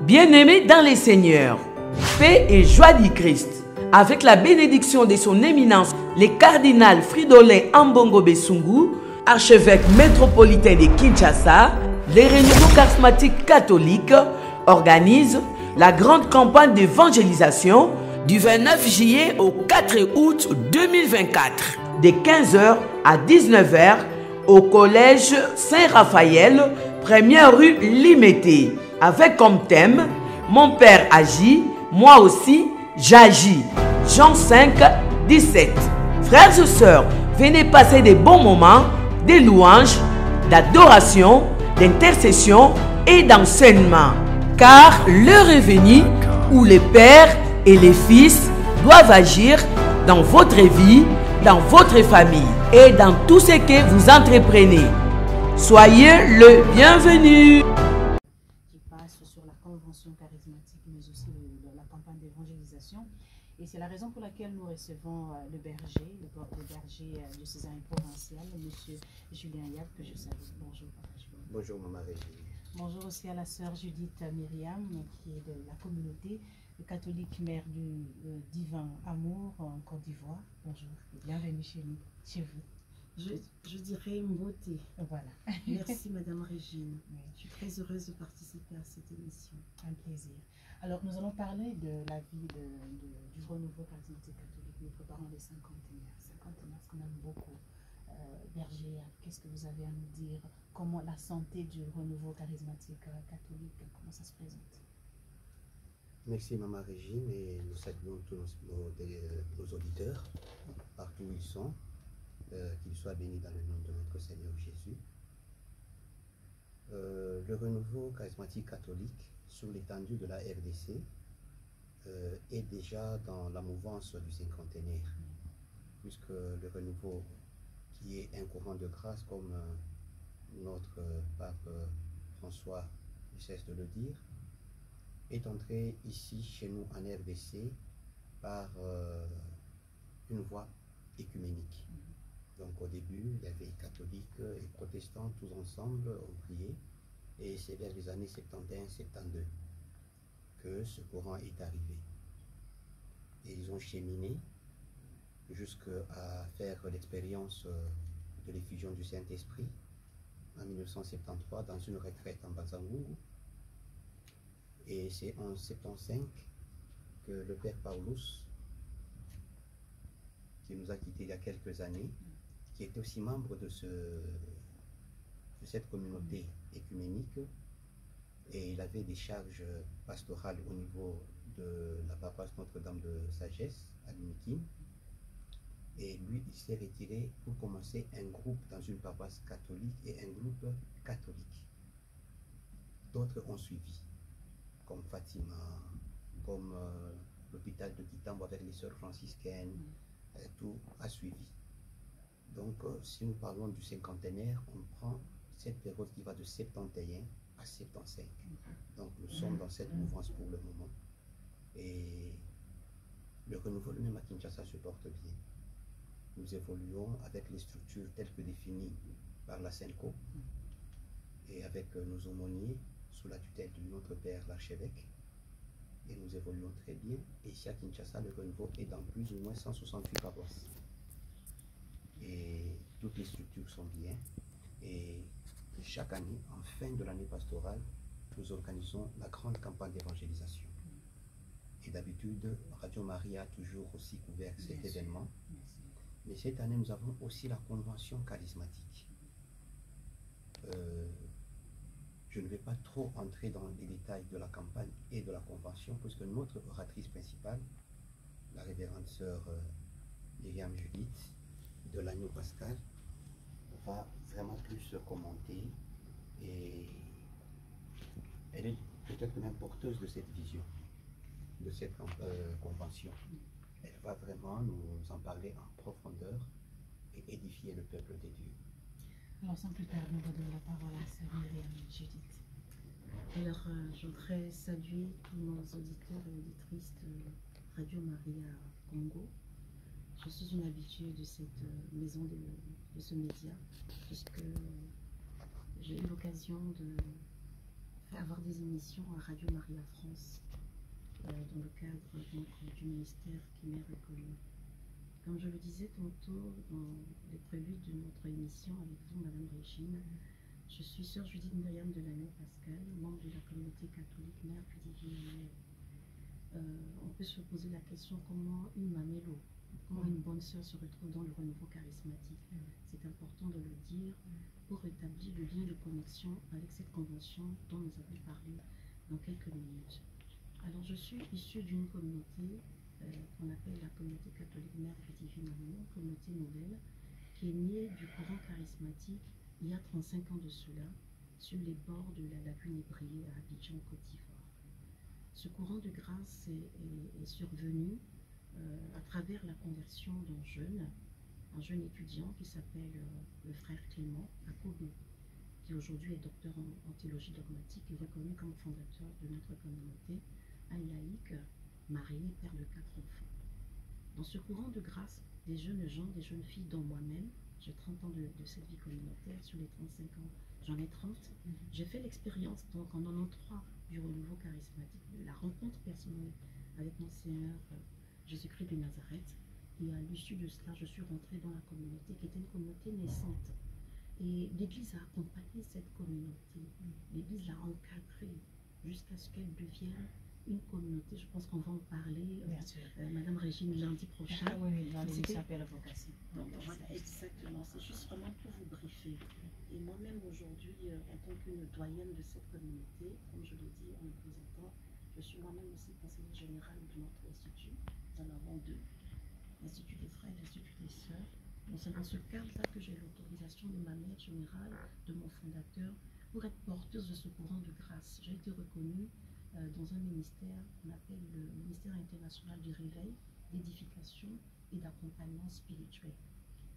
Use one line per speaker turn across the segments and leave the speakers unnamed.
Bien-aimés dans les seigneurs, paix et joie du Christ, avec la bénédiction de son éminence, le cardinal Fridolin Ambongo Besungu, archevêque métropolitain de Kinshasa, les renouveaux charismatiques catholiques organisent la grande campagne d'évangélisation du 29 juillet au 4 août 2024, de 15h à 19h au collège Saint-Raphaël, première rue Limité, avec comme thème « Mon Père agit, moi aussi j'agis ». Jean 5, 17. Frères et sœurs, venez passer des bons moments, des louanges, d'adoration, d'intercession et d'enseignement. Car l'heure est venue où les pères et les fils doivent agir dans votre vie, dans votre famille et dans tout ce que vous entreprenez. Soyez le bienvenu.
Qui passe sur la convention charismatique, mais aussi la campagne d'évangélisation. Et c'est la raison pour laquelle nous recevons le berger diocésain provincial, M. Julien Yab, que je salue. Bonjour, Papa Julien.
Bonjour, Maman Régine.
Bonjour aussi à la sœur Judith Myriam, qui est de la communauté catholique mère du divin amour en Côte d'Ivoire. Bonjour et bienvenue chez nous, chez vous.
Je dirais beauté.
Voilà.
Merci Madame Régine.
Oui.
Je suis très heureuse de participer à cette émission.
Un plaisir. Alors nous allons parler de la vie du renouveau charismatique catholique. Nous préparons les cinquantenaires. Cinquantenaires, ce qu'on aime beaucoup. Berger, qu'est-ce que vous avez à nous dire? Comment la santé du renouveau charismatique catholique, comment ça se présente?
Merci Maman Régine et nous saluons tous nos auditeurs, partout où ils sont, qu'ils soient bénis dans le nom de notre Seigneur Jésus. Le renouveau charismatique catholique sur l'étendue de la RDC est déjà dans la mouvance du cinquantenaire, puisque le renouveau, qui est un courant de grâce, comme notre pape François ne cesse de le dire, est entré ici, chez nous, en RDC, par une voie écuménique. Donc au début, il y avait catholiques et protestants, tous ensemble, ont prié, et c'est vers les années 71-72 que ce courant est arrivé. Et ils ont cheminé jusqu'à faire l'expérience de l'effusion du Saint-Esprit en 1973 dans une retraite en Bazangourou. Et c'est en 1975 que le Père Paulus, qui nous a quittés il y a quelques années, qui était aussi membre de cette communauté écuménique, et il avait des charges pastorales au niveau de la paroisse Notre-Dame de Sagesse à Lunikin. Et lui, il s'est retiré pour commencer un groupe dans une paroisse catholique et un groupe catholique. D'autres ont suivi, comme Fatima, comme l'hôpital de Kitambo avec les sœurs franciscaines, tout a suivi. Donc, si nous parlons du cinquantenaire, on prend cette période qui va de 71 à 75. Donc, nous sommes dans cette mouvance pour le moment. Et le renouveau lui-même à Kinshasa se porte bien. Nous évoluons avec les structures telles que définies par la SENCO et avec nos aumôniers sous la tutelle de notre père l'archevêque. Et nous évoluons très bien. Et ici à Kinshasa, le renouveau est dans plus ou moins 168 paroisses. Et toutes les structures sont bien. Et chaque année, en fin de l'année pastorale, nous organisons la grande campagne d'évangélisation. Et d'habitude, Radio Maria a toujours aussi couvert cet événement. Mais cette année, nous avons aussi la convention charismatique. Je ne vais pas trop entrer dans les détails de la campagne et de la convention, puisque notre oratrice principale, la révérende sœur Myriam Judith de l'Agneau Pascal, va vraiment plus commenter, et elle est peut-être même porteuse de cette vision, de cette convention. Elle va vraiment nous en parler en profondeur et édifier le peuple de Dieu.
Alors sans plus tarder, on va donner la parole à sœur Myriam Judith.
Alors, je voudrais saluer tous nos auditeurs et auditrices de Radio Maria Congo. Je suis une habituée de cette maison, de ce média, puisque j'ai eu l'occasion de avoir des émissions à Radio Maria France dans le cadre donc, du ministère qui m'est reconnu. Comme je le disais tantôt dans les préludes de notre émission avec vous, Madame Régine, je suis sœur Judith Myriam de Pascal, membre de la communauté catholique Mère du Divin Amour. On peut se poser la question comment une mamélo, comment une bonne sœur se retrouve dans le renouveau charismatique. C'est important de le dire pour rétablir le lien de connexion avec cette convention dont nous avons parlé dans quelques minutes. Alors je suis issue d'une communauté qu'on appelle la communauté catholique Mère du Divin Amour, communauté nouvelle, qui est née du courant charismatique il y a 35 ans de cela, sur les bords de la lagune Ébriée à Abidjan, Côte d'Ivoire. Ce courant de grâce est survenu à travers la conversion un jeune étudiant qui s'appelle le frère Clément à Kobe, qui aujourd'hui est docteur en théologie dogmatique et reconnu comme fondateur de notre communauté, un laïc, marié, père de 4 enfants. Dans ce courant de grâce, des jeunes gens, des jeunes filles, dont moi-même, j'ai 30 ans de cette vie communautaire, sur les 35 ans, j'en ai 30, j'ai fait l'expérience donc en 93 du renouveau charismatique, de la rencontre personnelle avec mon Seigneur Jésus-Christ de Nazareth. Et à l'issue de cela, je suis rentrée dans la communauté qui était une communauté naissante. Et l'Église a accompagné cette communauté, l'Église l'a encadrée jusqu'à ce qu'elle devienne une communauté. Je pense qu'on va en parler, Madame Régine, lundi prochain.
Ah oui, dans l'émission Appel à vocation.
Donc voilà, exactement, c'est juste vraiment pour vous briefer. Et moi-même aujourd'hui, en tant qu'une doyenne de cette communauté, comme je l'ai dit en me présentant, je suis moi-même aussi conseillère générale de notre institut. Nous en avons 2, l'Institut des frères et l'Institut des sœurs. Donc c'est dans ce cadre-là que j'ai l'autorisation de ma mère générale, de mon fondateur, pour être porteuse de ce courant de grâce. J'ai été reconnue dans un ministère qu'on appelle le ministère international du réveil, d'édification et d'accompagnement spirituel.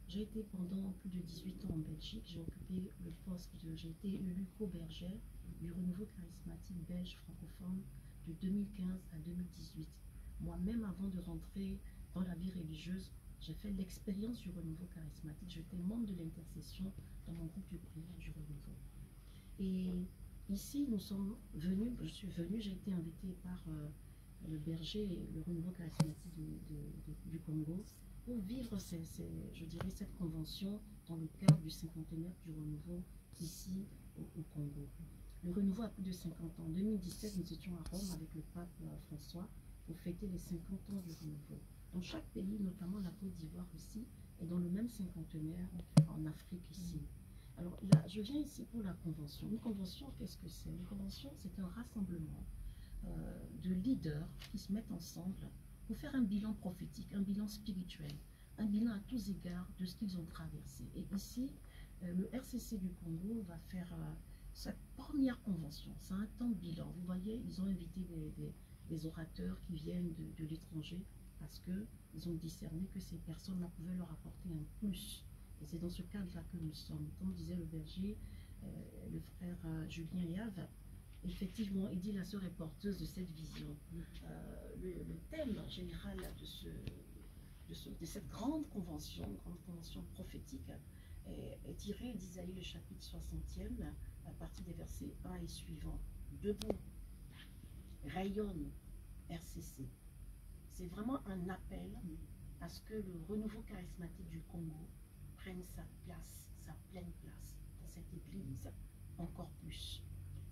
J'ai été pendant plus de 18 ans en Belgique, j'ai occupé le poste j'ai été élue co-bergère du renouveau charismatique belge francophone de 2015 à 2018. Moi-même, avant de rentrer dans la vie religieuse, j'ai fait l'expérience du renouveau charismatique. J'étais membre de l'intercession dans mon groupe de prière du renouveau. Et ici, nous sommes venus, je suis venue, j'ai été invitée par le berger et le renouveau charismatique du Congo pour vivre, je dirais, cette convention dans le cadre du 50e du renouveau ici au Congo. Le renouveau a plus de 50 ans. En 2017, nous étions à Rome avec le pape François pour fêter les 50 ans du renouveau. Dans chaque pays, notamment la Côte d'Ivoire aussi, est dans le même cinquantenaire en Afrique ici. Alors là, je viens ici pour la convention. Une convention, qu'est-ce que c'est? Une convention, c'est un rassemblement de leaders qui se mettent ensemble pour faire un bilan prophétique, un bilan spirituel, un bilan à tous égards de ce qu'ils ont traversé. Et ici, le RCC du Congo va faire sa première convention. C'est un temps de bilan. Vous voyez, ils ont invité des orateurs qui viennent de l'étranger parce qu'ils ont discerné que ces personnes-là pouvaient leur apporter un plus. Et c'est dans ce cadre-là que nous sommes. Comme disait le berger, le frère Julien Yave, effectivement, il dit la sœur est porteuse de cette vision. Le thème général de cette grande convention prophétique, est tiré d'Isaïe le chapitre 60e, à partir des versets 1 et suivants. Debout, rayonne, RCC. C'est vraiment un appel à ce que le renouveau charismatique du Congo prenne sa place, sa pleine place dans cette église, encore plus.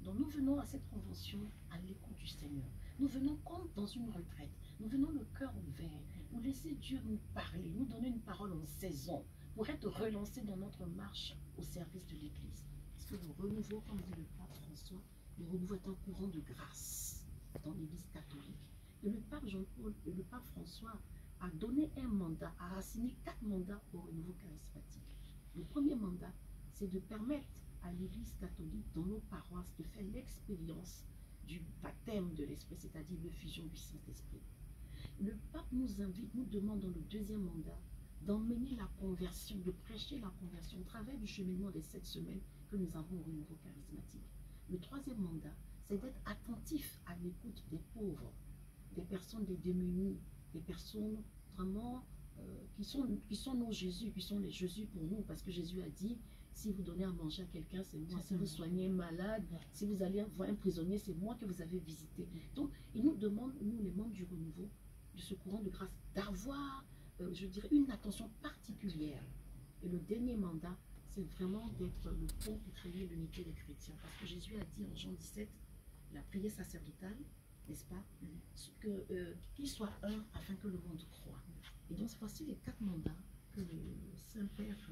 Donc nous venons à cette convention à l'écoute du Seigneur. Nous venons comme dans une retraite. Nous venons le cœur ouvert. Nous laisser Dieu nous parler, nous donner une parole en saison pour être relancés dans notre marche au service de l'église. Parce que le renouveau, comme dit le pape François, le renouveau est un courant de grâce dans l'église catholique. Et le pape Jean-Paul et le pape François a donné un mandat, a raciné 4 mandats au renouveau charismatique. Le premier mandat, c'est de permettre à l'église catholique dans nos paroisses de faire l'expérience du baptême de l'Esprit, c'est-à-dire l'effusion du Saint-Esprit. Le pape nous invite, nous demande dans le deuxième mandat d'emmener la conversion, de prêcher la conversion au travers du cheminement des 7 semaines que nous avons au renouveau charismatique. Le troisième mandat, c'est d'être attentif à l'écoute des pauvres, des personnes des démunis, des personnes vraiment qui sont nos Jésus, qui sont les Jésus pour nous, parce que Jésus a dit Si vous donnez à manger à quelqu'un, c'est moi. Si vous soignez un malade, si vous allez voir un prisonnier, c'est moi que vous avez visité. Donc, il nous demande, nous les membres du renouveau, de ce courant de grâce, d'avoir, je dirais, une attention particulière. Et le dernier mandat, c'est vraiment d'être le pont pour créer l'unité des chrétiens. Parce que Jésus a dit en Jean 17, la prière sacerdotale, n'est-ce pas, qu'il soit un afin que le monde croie. Et donc, voici les 4 mandats que le Saint-Père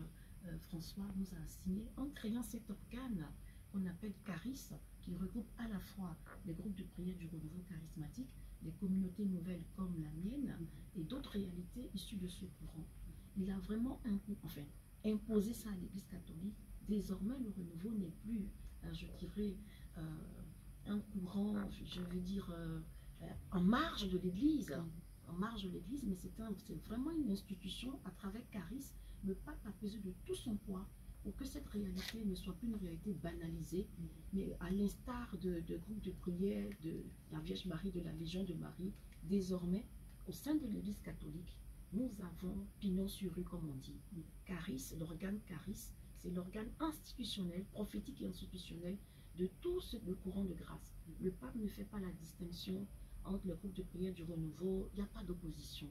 François nous a assignés en créant cet organe qu'on appelle Charis, qui regroupe à la fois les groupes de prière du renouveau charismatique, les communautés nouvelles comme la mienne et d'autres réalités issues de ce courant. Il a vraiment imposé ça à l'Église catholique. Désormais, le renouveau n'est plus, je dirais, un courant, je veux dire, en marge de l'Église. En marge de l'Église, mais c'est vraiment une institution à travers Charis. Le pape a pesé de tout son poids pour que cette réalité ne soit plus une réalité banalisée, mais à l'instar de groupes de prière de la Vierge Marie, de la Légion de Marie, désormais, au sein de l'Église catholique, nous avons pignon sur rue, comme on dit. Charis, l'organe Charis, c'est l'organe institutionnel, prophétique et institutionnel de tout le courant de grâce. Le pape ne fait pas la distinction entre le groupe de prière du renouveau, il n'y a pas d'opposition.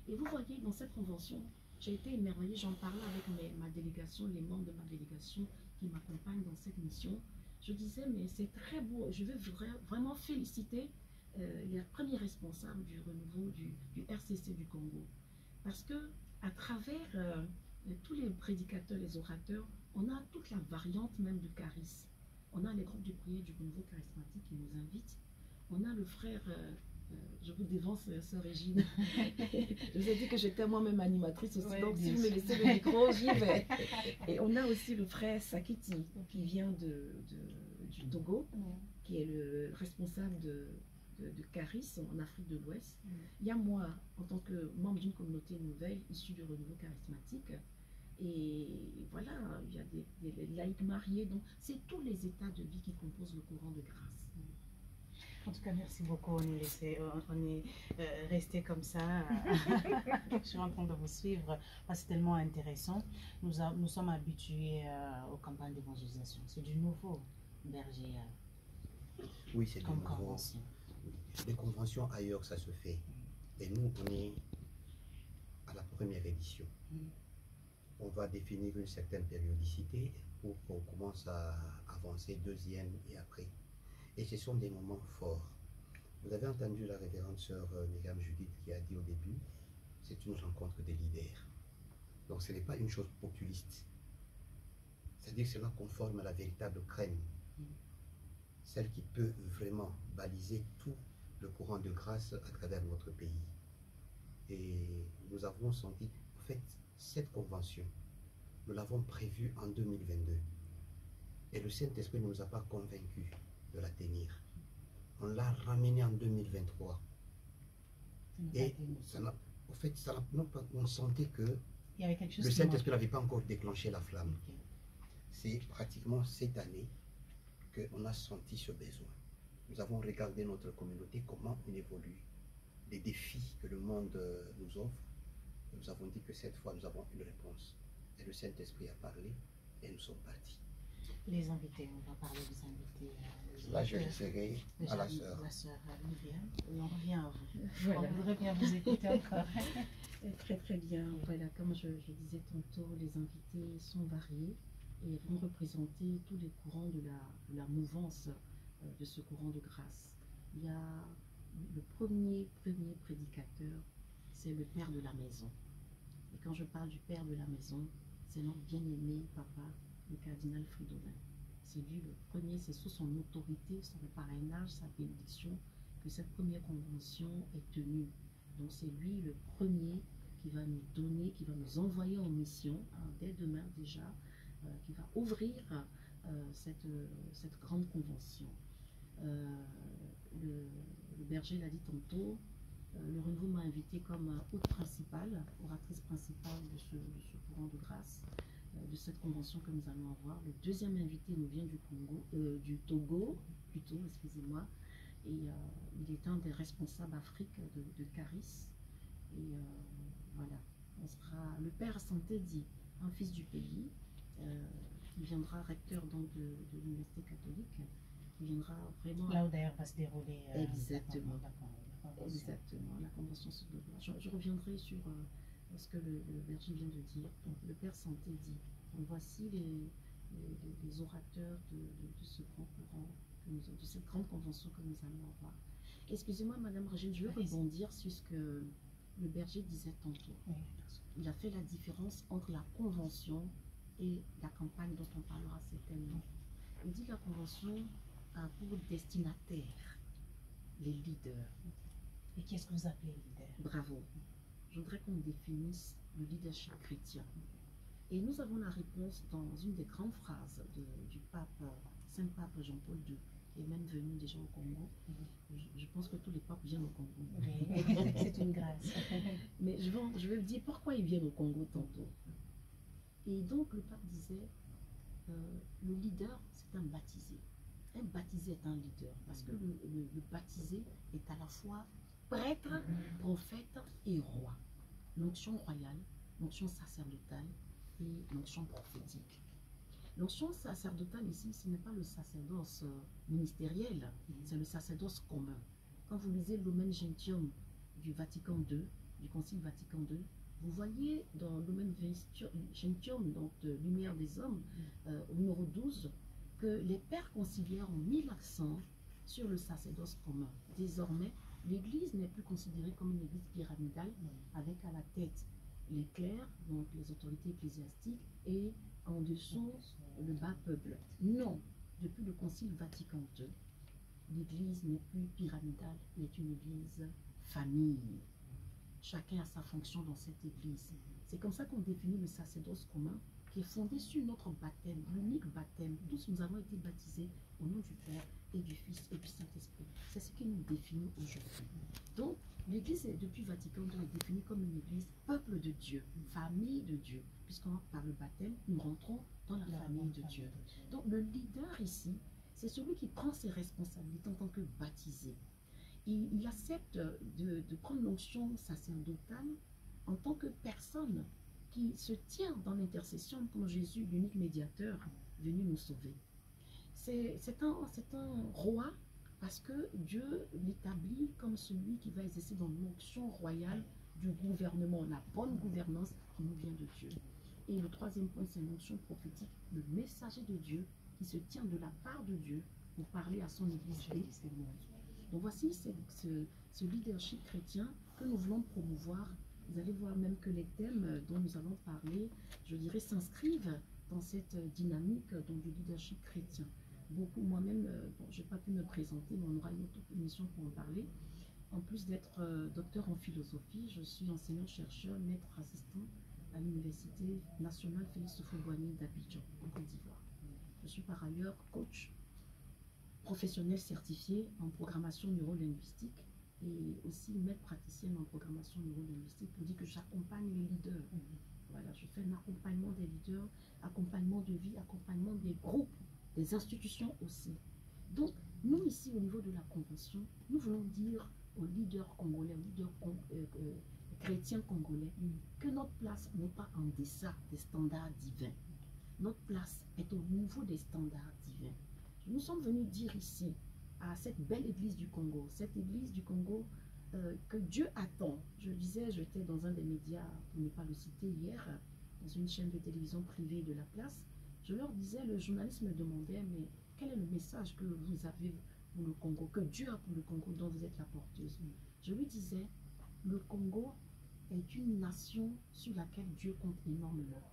Et vous voyez, dans cette convention, j'ai été émerveillée, j'en parlais avec ma délégation, les membres de ma délégation qui m'accompagnent dans cette mission. Je disais, mais c'est très beau, je veux vraiment féliciter les premiers responsables du renouveau du RCC du Congo. Parce que à travers tous les prédicateurs, les orateurs, on a toute la variante même du charisme. On a les groupes de prière du renouveau charismatique qui nous invitent. On a le frère, je vous dévance, sœur Régine. Je vous ai dit que j'étais moi-même animatrice aussi, donc si vous me laissez le micro, j'y vais. Et on a aussi le frère Sakiti, qui vient du Togo, qui est le responsable de Charis en Afrique de l'Ouest. Il y a moi, en tant que membre d'une communauté nouvelle, issue du renouveau charismatique. Et voilà, il y a des laïcs mariés. Donc, c'est tous les états de vie qui composent le courant de grâce.
En tout cas, merci beaucoup. On est resté comme ça. Je suis en train de vous suivre. C'est tellement intéressant. Nous sommes habitués aux campagnes d'évangélisation. C'est du nouveau, Berger.
Oui, c'est du nouveau.
Convention.
Les conventions ailleurs, ça se fait. Et nous, on est à la première édition. On va définir une certaine périodicité pour qu'on commence à avancer deuxième et après. Et ce sont des moments forts. Vous avez entendu la révérende sœur Myriam Judith qui a dit au début, c'est une rencontre des leaders. Donc ce n'est pas une chose populiste. C'est-à-dire que cela conforme à la véritable crème. Celle qui peut vraiment baliser tout le courant de grâce à travers notre pays. Et nous avons senti, en fait, cette convention, nous l'avons prévue en 2022. Et le Saint-Esprit ne nous a pas convaincus de la tenir. On l'a ramenée en 2023. Et ça en fait, on sentait que
il y avait quelque chose
le Saint-Esprit n'avait pas encore déclenché la flamme. C'est pratiquement cette année qu'on a senti ce besoin. Nous avons regardé notre communauté, comment on évolue, les défis que le monde nous offre. Et nous avons dit que cette fois, nous avons une réponse. Et le Saint-Esprit a parlé et nous sommes partis.
Les invités, on va parler des invités.
Là, je laisserai à la sœur.
La sœur Myriam, on revient à vous.
Voilà.
On voudrait bien vous écouter encore.
Très très bien. Voilà, comme je disais tantôt, les invités sont variés et vont représenter tous les courants de la mouvance de ce courant de grâce. Il y a le premier prédicateur, c'est le père de la maison. Et quand je parle du père de la maison, c'est notre bien-aimé papa, le cardinal Fridolin. C'est lui le premier, c'est sous son autorité, son parrainage, sa bénédiction, que cette première convention est tenue. Donc c'est lui le premier qui va nous donner, qui va nous envoyer en mission, dès demain déjà, qui va ouvrir cette grande convention. Le berger l'a dit tantôt, le renouveau m'a invité comme hôte principale, oratrice principale de ce courant de grâce, de cette convention que nous allons avoir. Le deuxième invité nous vient du Togo, plutôt, excusez-moi, et il est un des responsables Afrique de Charis. Et voilà, on sera le père Santé dit, un fils du pays, qui viendra recteur donc, de l'Université catholique, qui viendra vraiment...
Là où d'ailleurs va se dérouler
exactement.
la convention.
Exactement, la convention sur le droit. Je reviendrai sur ce que le berger vient de dire. Donc, le Père Santé dit, donc, voici les orateurs de ce grand courant, de cette grande convention que nous allons avoir. Excusez-moi, Madame Régine, je veux rebondir sur ce que le berger disait tantôt.
Oui.
Il a fait la différence entre la convention et la campagne dont on parlera certainement. Il dit que la convention a pour destinataire les leaders.
Et qu'est-ce que vous appelez leader?
Bravo. Je voudrais qu'on définisse le leadership chrétien. Et nous avons la réponse dans une des grandes phrases du pape, Saint-Pape Jean-Paul II, qui est même venu déjà au Congo. Je pense que tous les papes viennent au Congo.
Oui, c'est une grâce.
Mais je vais vous dire pourquoi ils viennent au Congo tantôt. Et donc le pape disait, le leader, c'est un baptisé. Un baptisé est un leader, parce que le baptisé est à la fois prêtre, prophète et roi. L'onction royale, l'onction sacerdotale et l'onction prophétique. L'onction sacerdotale ici, ce n'est pas le sacerdoce ministériel, c'est le sacerdoce commun. Quand vous lisez l'Omen Gentium du Vatican II, du Concile Vatican II, vous voyez dans l'Omen Gentium, donc de Lumière des Hommes, au numéro 12, que les pères conciliaires ont mis l'accent sur le sacerdoce commun. Désormais, l'Église n'est plus considérée comme une Église pyramidale, avec à la tête les clercs, donc les autorités ecclésiastiques, et en dessous le bas peuple. Non, depuis le Concile Vatican II, l'Église n'est plus pyramidale, elle est une Église famille. Chacun a sa fonction dans cette Église. C'est comme ça qu'on définit le sacerdoce commun, qui est fondé sur notre baptême, l'unique baptême. Tous nous avons été baptisés au nom du Père et du Fils et du Saint-Esprit. C'est ce qui nous définit aujourd'hui. Donc, l'Église, depuis Vatican II, est définie comme une Église peuple de Dieu, famille de Dieu, puisqu'on par le baptême, nous rentrons dans la famille de Dieu. Donc, le leader ici, c'est celui qui prend ses responsabilités en tant que baptisé. Il accepte de prendre l'onction sacerdotale en tant que personne qui se tient dans l'intercession comme Jésus, l'unique médiateur, venu nous sauver. C'est un roi parce que Dieu l'établit comme celui qui va exercer dans l'onction royale du gouvernement, la bonne gouvernance qui nous vient de Dieu. Et le troisième point, c'est l'onction prophétique, le messager de Dieu qui se tient de la part de Dieu pour parler à son Église et au monde. Donc voici ce leadership chrétien que nous voulons promouvoir. Vous allez voir même que les thèmes dont nous allons parler, je dirais, s'inscrivent dans cette dynamique du leadership chrétien. Beaucoup, moi-même, bon, je n'ai pas pu me présenter, mais on aura une autre émission pour en parler. En plus d'être docteur en philosophie, je suis enseignant-chercheur, maître assistant à l'Université nationale Félix Houphouët-Boigny d'Abidjan, en Côte d'Ivoire. Je suis par ailleurs coach professionnel certifié en programmation neurolinguistique et aussi maître praticienne en programmation neurolinguistique pour dire que j'accompagne les leaders. Voilà, je fais un accompagnement des leaders, accompagnement de vie, accompagnement des groupes, des institutions aussi. Donc, nous ici au niveau de la convention, nous voulons dire aux leaders congolais, aux leaders chrétiens congolais, que notre place n'est pas en deçà des standards divins. Notre place est au niveau des standards divins. Nous sommes venus dire ici, à cette belle église du Congo, cette église du Congo que Dieu attend. Je disais, j'étais dans un des médias, pour ne pas le citer hier, dans une chaîne de télévision privée de la place. Je leur disais, le journaliste me demandait, mais quel est le message que vous avez pour le Congo, que Dieu a pour le Congo dont vous êtes la porteuse? Je lui disais, le Congo est une nation sur laquelle Dieu compte énormément.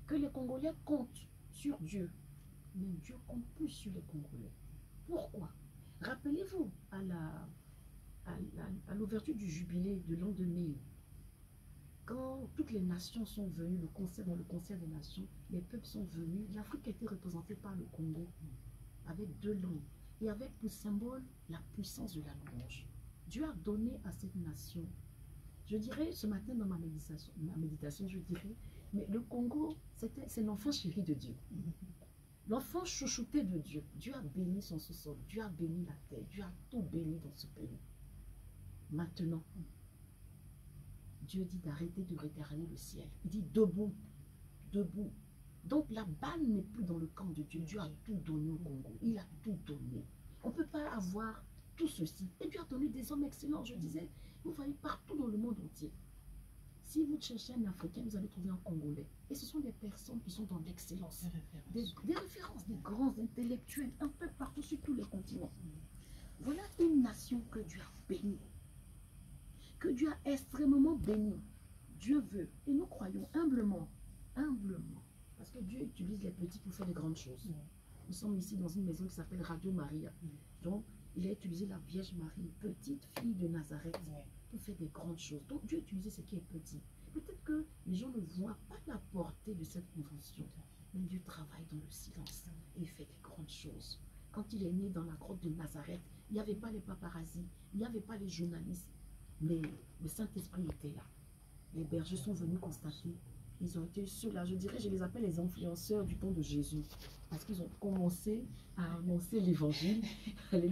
Que les Congolais comptent sur Dieu, mais Dieu compte plus sur les Congolais. Pourquoi? Rappelez-vous à l'ouverture du jubilé de l'an 2000, quand toutes les nations sont venues, dans le concert des nations, les peuples sont venus, l'Afrique a été représentée par le Congo, avec 2 langues, et avec pour symbole la puissance de la louange. Dieu a donné à cette nation, je dirais ce matin dans ma méditation, je dirais, mais le Congo, c'est l'enfant chéri de Dieu. L'enfant chouchouté de Dieu. Dieu a béni son sous-sol, Dieu a béni la terre, Dieu a tout béni dans ce pays. Maintenant, Dieu dit d'arrêter de regarder le ciel. Il dit debout, debout. Donc la balle n'est plus dans le camp de Dieu. Dieu a tout donné au Congo. Il a tout donné. On ne peut pas avoir tout ceci. Et Dieu a donné des hommes excellents. Je disais, vous voyez partout dans le monde entier. Si vous cherchez un Africain, vous allez trouver un Congolais. Et ce sont des personnes qui sont dans l'excellence. Des références, des grands intellectuels, un peu partout sur tous les continents. Voilà une nation que Dieu a bénie. Que Dieu a extrêmement bénie. Dieu veut. Et nous croyons humblement. Humblement. Parce que Dieu utilise les petits pour faire de grandes choses. Nous sommes ici dans une maison qui s'appelle Radio Maria. Donc, il a utilisé la Vierge Marie, petite fille de Nazareth, pour faire des grandes choses. Donc, Dieu a utilisé ce qui est petit. Peut-être que les gens ne voient pas la portée de cette convention. Mais Dieu travaille dans le silence et il fait des grandes choses. Quand il est né dans la grotte de Nazareth, il n'y avait pas les paparazzis, il n'y avait pas les journalistes. Mais le Saint-Esprit était là. Les bergers sont venus constater. Ils ont été ceux-là, je dirais, je les appelle les influenceurs du temps de Jésus. Parce qu'ils ont commencé à annoncer l'évangile.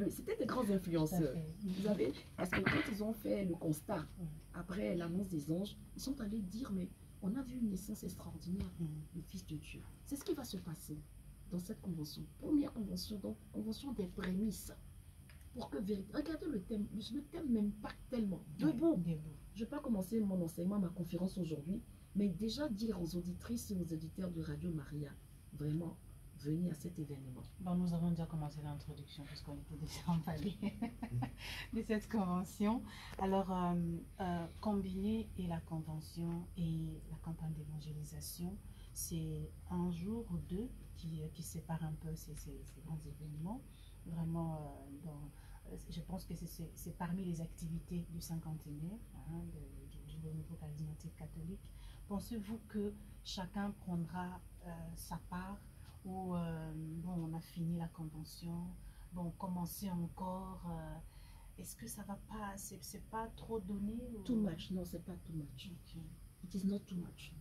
C'était des grands influenceurs. Vous savez, parce que quand ils ont fait le constat, après l'annonce des anges, ils sont allés dire, mais on a vu une naissance extraordinaire, le Fils de Dieu. C'est ce qui va se passer dans cette convention. Première convention, donc convention des prémices. Pour que regardez le thème m'impacte tellement. Debout. Je ne vais pas commencer mon enseignement, ma conférence aujourd'hui, mais déjà dire aux auditrices et aux auditeurs de Radio Maria, vraiment, venez à cet événement.
Bon, nous avons déjà commencé l'introduction puisqu'on était déjà emballé de cette convention. Alors, combiner et la convention et la campagne d'évangélisation, c'est un jour ou deux qui séparent un peu ces grands événements. Vraiment, je pense que c'est parmi les activités du cinquantenaire du renouveau charismatique catholique. Pensez-vous que chacun prendra sa part ou bon, on a fini la convention, bon, commencer encore, est-ce que ça va pas, c'est pas trop donné ou...
Too much, non, c'est pas too much.
Okay.
It is not too much.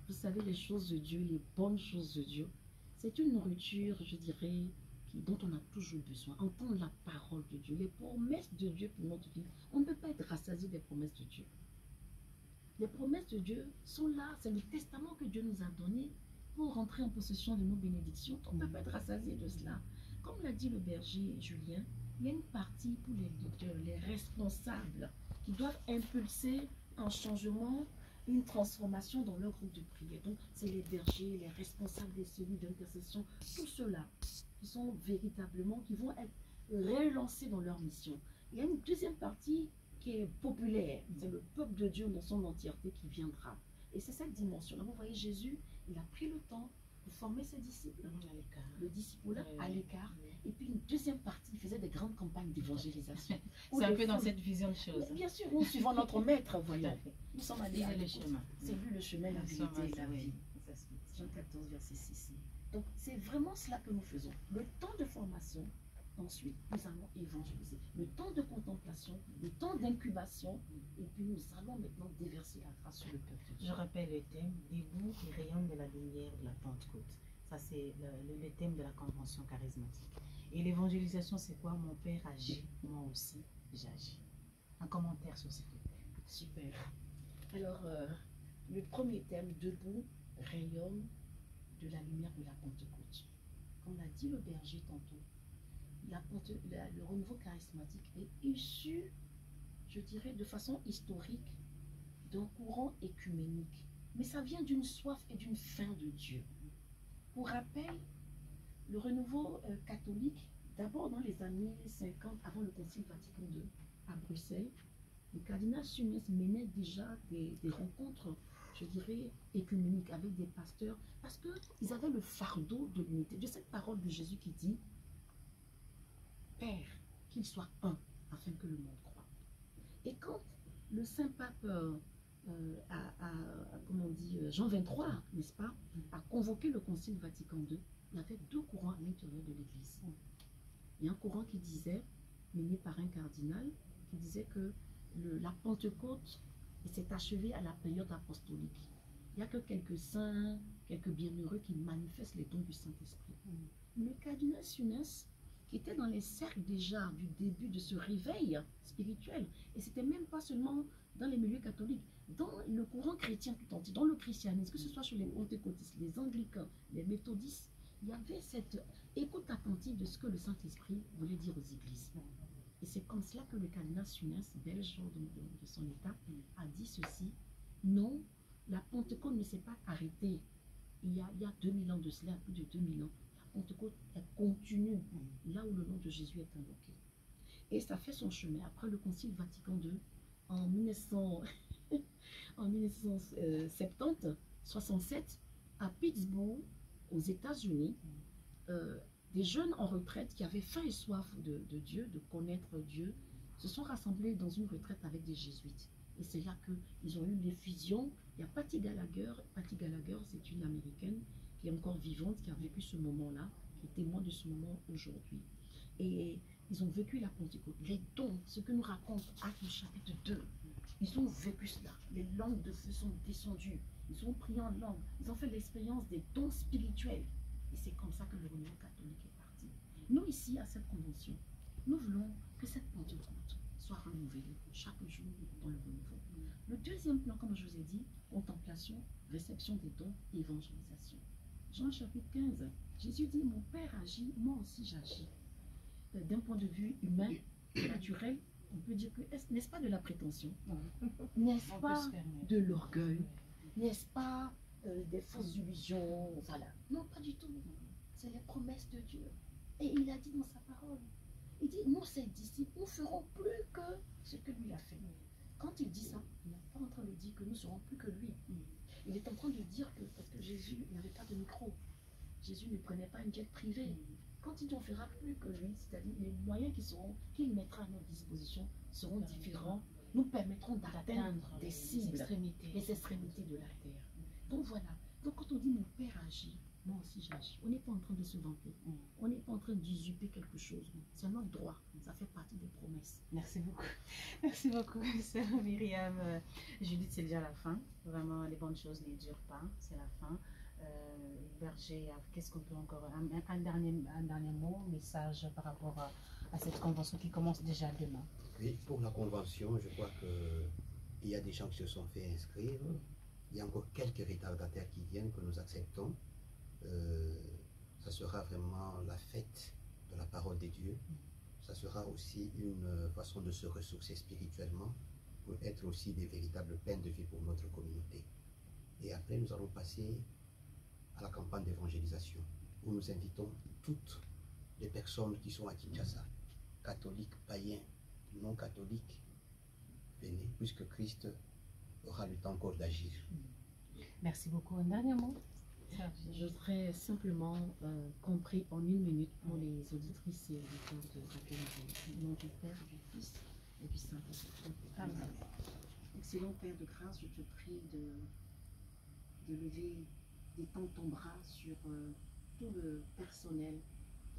Vous savez, les choses de Dieu, les bonnes choses de Dieu, c'est une nourriture, je dirais, dont on a toujours besoin. Entendre la parole de Dieu, les promesses de Dieu pour notre vie. On ne peut pas être rassasié des promesses de Dieu. Les promesses de Dieu sont là, c'est le testament que Dieu nous a donné pour rentrer en possession de nos bénédictions. On ne peut pas être rassasié de cela. Comme l'a dit le berger Julien, il y a une partie pour les leaders, les responsables, qui doivent impulser un changement, une transformation dans leur groupe de prière. Donc, c'est les bergers, les responsables des cellules d'intercession, tous ceux-là qui sont véritablement, qui vont être relancés dans leur mission. Il y a une deuxième partie qui est populaire, c'est le peuple de Dieu dans son entièreté qui viendra. Et c'est cette dimension-là. Vous voyez, Jésus, il a pris le temps de former ses disciples, le disciple-là à l'écart. Et puis une deuxième partie, il faisait des grandes campagnes d'évangélisation.
C'est un peu dans cette vision de choses.
Bien sûr, nous suivons notre maître, voyons. Nous sommes allés à
le chemin.
C'est lui le chemin, la vérité et la vie. Jean 14, verset 6. Donc, c'est vraiment cela que nous faisons. Le temps de formation, ensuite, nous allons évangéliser. Le temps de contemplation, le temps d'incubation, et puis nous allons maintenant déverser la grâce sur le peuple de Dieu.
Je rappelle le thème, debout et rayonne de la lumière de la Pentecôte. Ça, c'est le thème de la convention charismatique. Et l'évangélisation, c'est quoi? Mon Père agit, moi aussi, j'agis. Un commentaire sur ce thème.
Super. Alors, le premier thème, debout, rayonne de la lumière de la Pentecôte. Comme l'a dit le berger tantôt, le renouveau charismatique est issu, je dirais, de façon historique, d'un courant écuménique. Mais ça vient d'une soif et d'une faim de Dieu. Pour rappel, le renouveau catholique, d'abord dans les années 50, avant le Concile Vatican II, à Bruxelles, le cardinal Sunes menait déjà des rencontres, je dirais, écuméniques avec des pasteurs, parce qu'ils avaient le fardeau de l'unité, de cette parole de Jésus qui dit « Père, qu'il soit un, afin que le monde croie ». Et quand le Saint-Pape, comment on dit, Jean 23, n'est-ce pas, a convoqué le Concile Vatican II, il y avait deux courants à l'intérieur de l'Église. Il y a un courant qui disait, mené par un cardinal, qui disait que la Pentecôte s'est achevée à la période apostolique. Il n'y a que quelques saints, quelques bienheureux qui manifestent les dons du Saint-Esprit. Le cardinal Sunes, qui étaient dans les cercles déjà du début de ce réveil spirituel. Et c'était même pas seulement dans les milieux catholiques, dans le courant chrétien tout entier, dans le christianisme, que ce soit chez les pentecôtistes, les anglicans, les méthodistes, il y avait cette écoute attentive de ce que le Saint-Esprit voulait dire aux églises. Et c'est comme cela que le cardinal Sunès, belge de son état, a dit ceci: non, la Pentecôte ne s'est pas arrêtée il y a 2000 ans de cela, plus de 2000 ans. La Pentecôte, elle continue là où le nom de Jésus est invoqué. Et ça fait son chemin après le Concile Vatican II en 1970-67 à Pittsburgh, aux États-Unis. Des jeunes en retraite qui avaient faim et soif de Dieu, de connaître Dieu, se sont rassemblés dans une retraite avec des jésuites. Et c'est là qu'ils ont eu l'effusion. Il y a Patty Gallagher. Patty Gallagher, c'est une Américaine qui est encore vivante, qui a vécu ce moment-là, qui est témoin de ce moment aujourd'hui. Et ils ont vécu la Pentecôte. Les dons, ce que nous raconte Actes chapitre 2, ils ont vécu cela. Les langues de feu sont descendues. Ils ont prié en langue. Ils ont fait l'expérience des dons spirituels. Et c'est comme ça que le renouveau catholique est parti. Nous, ici, à cette convention, nous voulons que cette Pentecôte soit renouvelée chaque jour dans le renouveau. Le deuxième plan, comme je vous ai dit, contemplation, réception des dons, évangélisation. Jean chapitre 15, Jésus dit: mon Père agit, moi aussi j'agis. D'un point de vue humain, naturel, on peut dire que, n'est-ce pas de la prétention? N'est-ce pas de l'orgueil? N'est-ce pas des fausses illusions? Voilà. Non, pas du tout. C'est les promesses de Dieu. Et il a dit dans sa parole, il dit: nous, ses disciples, nous ferons plus que ce que lui a fait. Quand il dit ça, il n'est pas en train de dire que nous serons plus que lui. Il est en train de dire que, parce que Jésus n'avait pas de micro, Jésus ne prenait pas une jet privée. Quand il dit on fera plus que lui, c'est-à-dire les moyens qu'il mettra à notre disposition seront différents, nous permettront d'atteindre des cibles, les extrémités de la terre. Donc voilà. Donc quand on dit mon Père agit, moi aussi j'agis. On n'est pas en train de se vanter. On n'est pas en train d'usurper quelque chose. C'est notre droit. Ça fait partie des promesses.
Merci beaucoup. Merci beaucoup, sœur Myriam. Judith, c'est déjà la fin. Vraiment, les bonnes choses ne durent pas. C'est la fin. Berger, qu'est-ce qu'on peut encore... Un dernier mot, message par rapport à cette convention qui commence déjà demain.
Oui, pour la convention, je crois qu'il y a des gens qui se sont fait inscrire. Il y a encore quelques retardataires qui viennent, que nous acceptons. Ça sera vraiment la fête de la parole de Dieu. Ça sera aussi une façon de se ressourcer spirituellement pour être aussi des véritables peines de vie pour notre communauté. Et après, nous allons passer à la campagne d'évangélisation où nous invitons toutes les personnes qui sont à Kinshasa, catholiques, païens, non catholiques, venez, puisque Christ aura le temps encore d'agir.
Merci beaucoup. Un dernier mot?
Je voudrais simplement compris en 1 minute pour les auditrices et auditeurs de Radio Nouvelle. Au nom du Père, du Fils et du Saint-Esprit. Amen. Excellent Père de grâce, je te prie de lever, d'étendre ton bras sur tout le personnel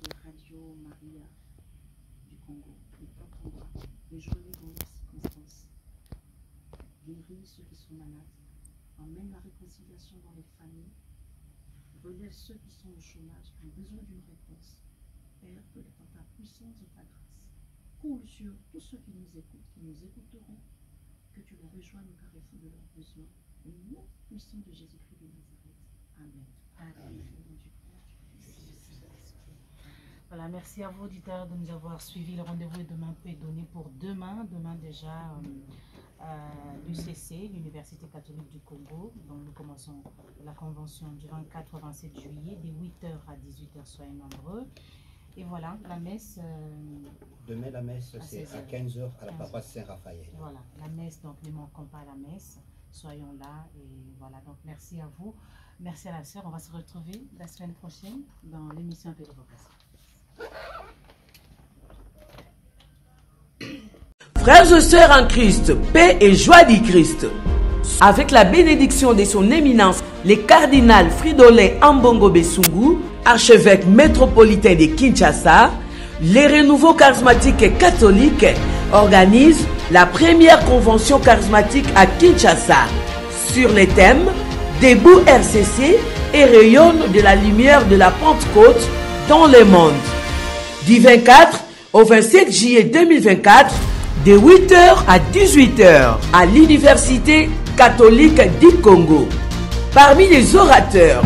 de Radio Maria du Congo. Étends ton bras, les journées dans leurs circonstances. Guéris ceux qui sont malades. Emmène la réconciliation dans les familles. Relève ceux qui sont au chômage, qui ont besoin d'une réponse. Père, que dans ta puissance et ta grâce coule sur tous ceux qui nous écoutent, qui nous écouteront, que tu les rejoignes au carrefour de leurs besoins. Au nom puissant de Jésus-Christ de Nazareth. Amen. Amen.
Voilà, merci à vous, auditeurs, de nous avoir suivis. Le rendez-vous est demain, est donné pour demain. Demain déjà, l'UCC, l'Université catholique du Congo. Donc nous commençons la convention du 24 au 27 juillet, de 8h à 18h, soyez nombreux. Et voilà, la messe...
Demain, la messe, c'est à 15h à la paroisse Saint-Raphaël.
Voilà, la messe, donc ne manquons pas la messe. Soyons là. Et voilà, donc merci à vous. Merci à la sœur. On va se retrouver la semaine prochaine dans l'émission Un peu de vocation.
Frères et sœurs en Christ, paix et joie du Christ. Avec la bénédiction de son éminence, le cardinal Fridolin Ambongo Besungu, archevêque métropolitain de Kinshasa, les renouveaux charismatiques et catholiques organisent la première convention charismatique à Kinshasa sur les thèmes Debout RCC et rayonne de la lumière de la Pentecôte dans le monde. Du 24 au 27 juillet 2024, de 8h à 18h, à l'Université catholique du Congo. Parmi les orateurs,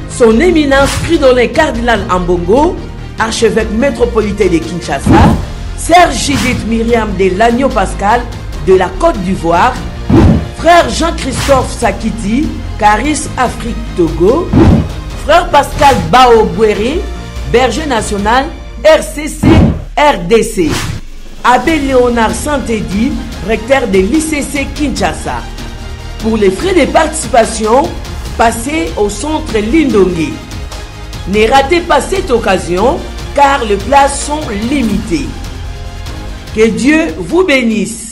son éminence Fridolin Cardinal Ambongo, archevêque métropolitain de Kinshasa, Sœur Judith Myriam de Lagneau Pascal de la Côte d'Ivoire, Frère Jean-Christophe Sakiti, Caris Afrique Togo, Frère Pascal Bao Bouéré, berger national RCC RDC, Abbé Léonard Santédi, recteur de l'ICC Kinshasa. Pour les frais de participation, passez au centre Lindongi. Ne ratez pas cette occasion car les places sont limitées. Que Dieu vous bénisse.